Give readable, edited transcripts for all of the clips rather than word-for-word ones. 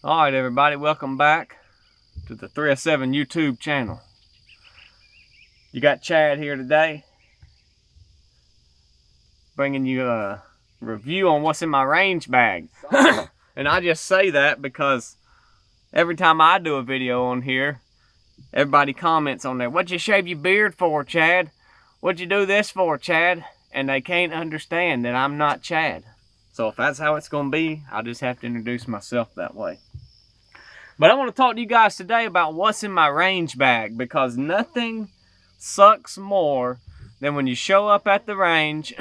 Alright everybody, welcome back to the 307 YouTube channel. You got Chad here today, bringing you a review on what's in my range bag. And I just say that because every time I do a video on here, everybody comments on there, "What'd you shave your beard for, Chad? What'd you do this for, Chad?" And they can't understand that I'm not Chad. So if that's how it's going to be, I'll just have to introduce myself that way. But I want to talk to you guys today about what's in my range bag, because nothing sucks more than when you show up at the range,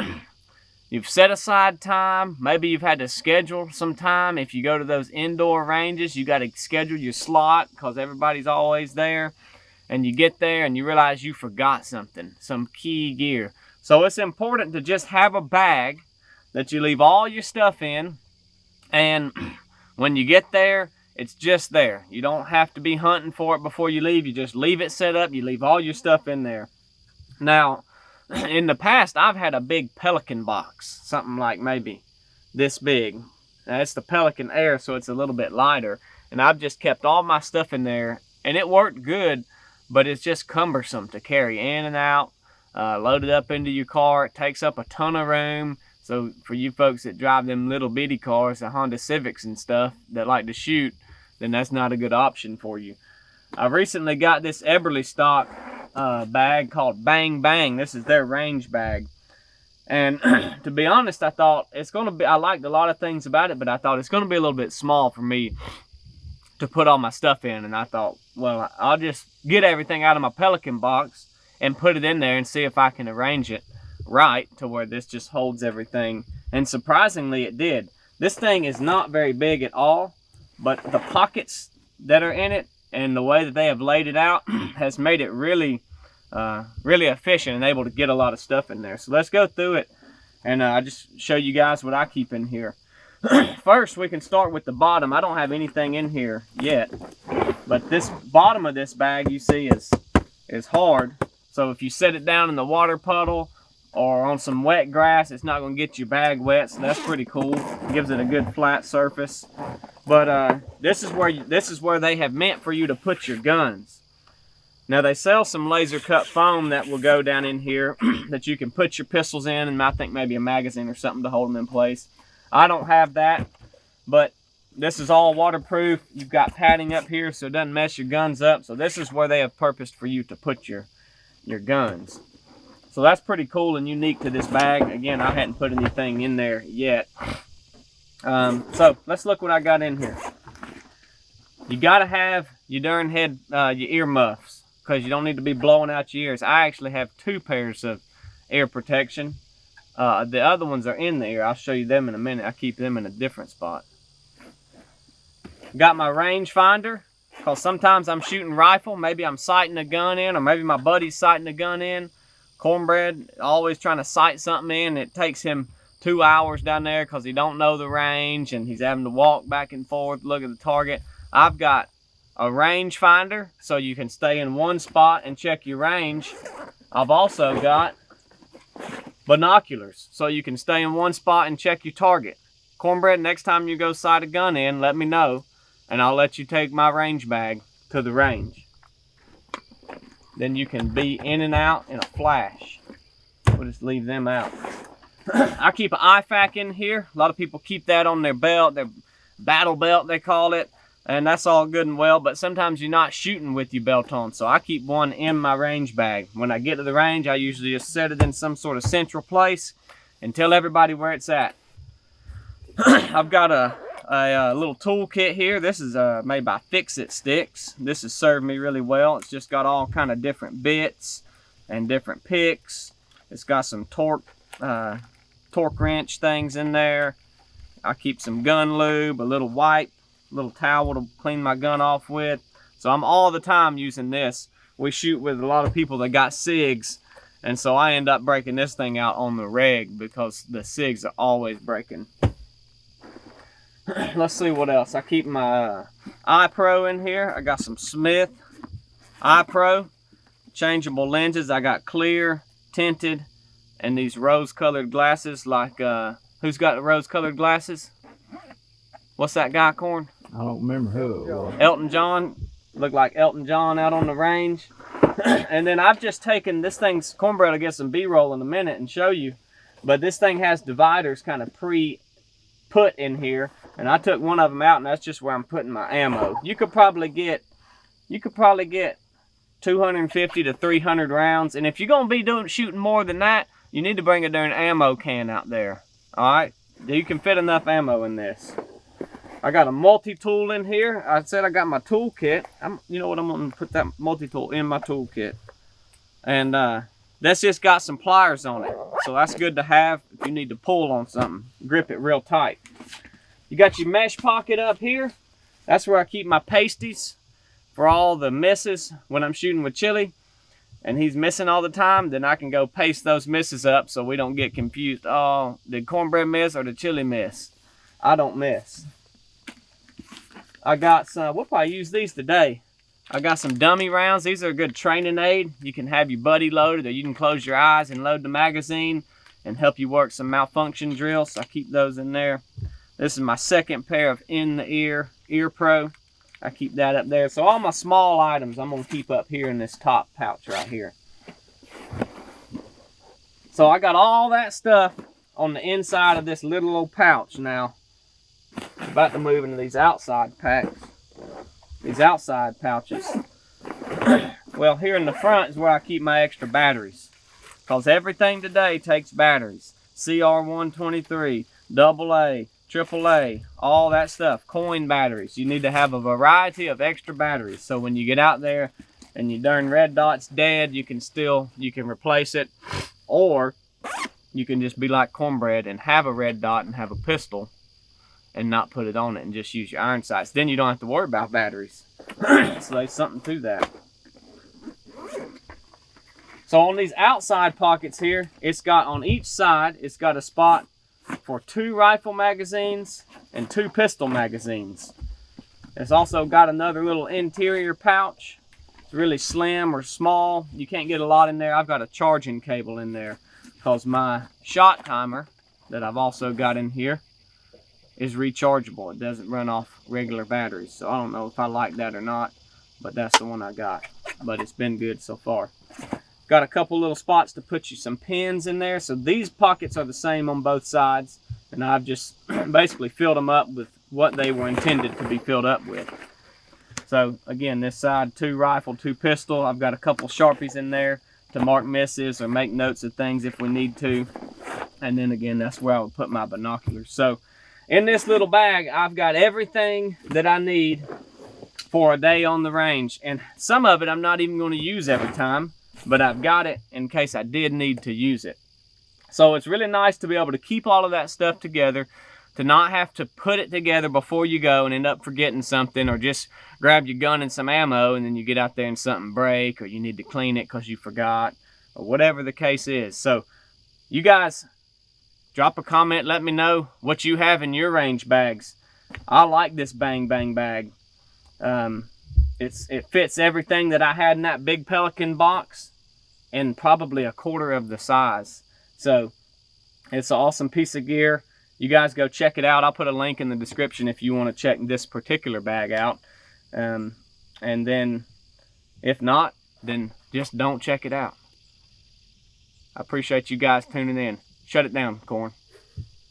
you've set aside time, maybe you've had to schedule some time. If you go to those indoor ranges, you got to schedule your slot because everybody's always there, and you get there and you realize you forgot something, some key gear. So it's important to just have a bag that you leave all your stuff in, and when you get there, it's just there. You don't have to be hunting for it before you leave. You just leave it set up. You leave all your stuff in there. Now, in the past, I've had a big Pelican box, something like maybe this big. Now, it's the Pelican Air, so it's a little bit lighter, and I've just kept all my stuff in there, and it worked good, but it's just cumbersome to carry in and out, load it up into your car. It takes up a ton of room. So for you folks that drive them little bitty cars, the Honda Civics and stuff, that like to shoot, then that's not a good option for you. I recently got this Eberly stock bag called Bang Bang. This is their range bag. And to be honest, I thought it's going to be, I liked a lot of things about it, but I thought it's going to be a little bit small for me to put all my stuff in. And I thought, well, I'll just get everything out of my Pelican box and put it in there and see if I can arrange it right to where this just holds everything. And surprisingly, it did. This thing is not very big at all, but the pockets that are in it and the way that they have laid it out has made it really really efficient and able to get a lot of stuff in there. So let's go through it, and I just show you guys what I keep in here. First, we can start with the bottom. I don't have anything in here yet, but this bottom of this bag you see is hard. So if you set it down in the water puddle or on some wet grass, it's not going to get your bag wet, so that's pretty cool. It gives it a good flat surface. But this is where they have meant for you to put your guns. Now they sell some laser cut foam that will go down in here that you can put your pistols in, and I think maybe a magazine or something to hold them in place. I don't have that, but this is all waterproof. You've got padding up here so it doesn't mess your guns up. So this is where they have purposed for you to put your guns. So that's pretty cool and unique to this bag. Again, I hadn't put anything in there yet. So let's look what I got in here. You gotta have your darn head, your ear muffs, because you don't need to be blowing out your ears. I actually have 2 pairs of ear protection. The other ones are in the ear. I'll show you them in a minute. I keep them in a different spot. Got my rangefinder, because sometimes I'm shooting rifle. Maybe I'm sighting a gun in, or maybe my buddy's sighting a gun in. Cornbread always trying to sight something in. It takes him 2 hours down there because he don't know the range, and he's having to walk back and forth, look at the target. I've got a range finder so you can stay in one spot and check your range. I've also got binoculars so you can stay in one spot and check your target. Cornbread, next time you go sight a gun in, let me know, and I'll let you take my range bag to the range. Then you can be in and out in a flash. We'll just leave them out. I keep an IFAC in here. A lot of people keep that on their belt, their battle belt they call it, and that's all good and well, but sometimes you're not shooting with your belt on, so I keep one in my range bag. When I get to the range, I usually just set it in some sort of central place and tell everybody where it's at. I've got a little toolkit here. This is made by Fix-It Sticks. This has served me really well. It's just got all kind of different bits and different picks. It's got some torque wrench things in there. I keep some gun lube, a little wipe, a little towel to clean my gun off with. So I'm all the time using this. We shoot with a lot of people that got SIGs, and so I end up breaking this thing out on the reg because the SIGs are always breaking. Let's see what else. I keep my iPro in here. I got some Smith iPro changeable lenses. I got clear, tinted, and these rose-colored glasses. Like who's got the rose-colored glasses? What's that guy, Corn? I don't remember who it was. Elton John. Looked like Elton John out on the range. And then I've just taken this thing's cornbread. I'll get some B-roll in a minute and show you. But this thing has dividers kind of pre-put in here. And I took one of them out, and that's just where I'm putting my ammo. You could probably get 250 to 300 rounds. And if you're gonna be shooting more than that, you need to bring a darn ammo can out there. All right, you can fit enough ammo in this. I got a multi-tool in here. I said I got my toolkit. You know what? I'm gonna put that multi-tool in my toolkit. And that's just got some pliers on it. So that's good to have if you need to pull on something. Grip it real tight. You got your mesh pocket up here. That's where I keep my pasties for all the misses when I'm shooting with chili. And he's missing all the time, then I can go paste those misses up so we don't get confused. Oh, did cornbread miss or did chili miss? I don't miss. I got some, we'll probably use these today. I got some dummy rounds. These are a good training aid. You can have your buddy loaded, or you can close your eyes and load the magazine and help you work some malfunction drills. So I keep those in there. This is my second pair of in-the-ear ear pro. I keep that up there. So all my small items I'm gonna keep up here in this top pouch right here. So I got all that stuff on the inside of this little old pouch now. About to move into these outside packs, these outside pouches. Well, here in the front is where I keep my extra batteries, because everything today takes batteries. CR123, AA, AAA, all that stuff, coin batteries. You need to have a variety of extra batteries, so when you get out there and your darn red dot's dead, you can replace it, or you can just be like cornbread and have a red dot and have a pistol and not put it on it and just use your iron sights. Then you don't have to worry about batteries. So there's something to that. So on these outside pockets here, it's got on each side, it's got a spot for 2 rifle magazines and 2 pistol magazines. It's also got another little interior pouch. It's really slim or small. You can't get a lot in there. I've got a charging cable in there because my shot timer that I've also got in here is rechargeable. It doesn't run off regular batteries. So I don't know if I like that or not, but that's the one I got. But it's been good so far. Got a couple little spots to put you some pins in there. So these pockets are the same on both sides. And I've just basically filled them up with what they were intended to be filled up with. So again, this side, 2 rifle, 2 pistol. I've got a couple Sharpies in there to mark misses or make notes of things if we need to. And then again, that's where I would put my binoculars. So in this little bag, I've got everything that I need for a day on the range. And some of it I'm not even going to use every time, but I've got it in case I did need to use it. So it's really nice to be able to keep all of that stuff together, to not have to put it together before you go and end up forgetting something, or just grab your gun and some ammo and then you get out there and something break, or you need to clean it because you forgot, or whatever the case is. So you guys, drop a comment, let me know what you have in your range bags. I like this Bang Bang bag. It fits everything that I had in that big Pelican box in probably a quarter of the size. So it's an awesome piece of gear. You guys go check it out. I'll put a link in the description if you want to check this particular bag out. And then if not, then just don't check it out. I appreciate you guys tuning in. Shut it down, Corn.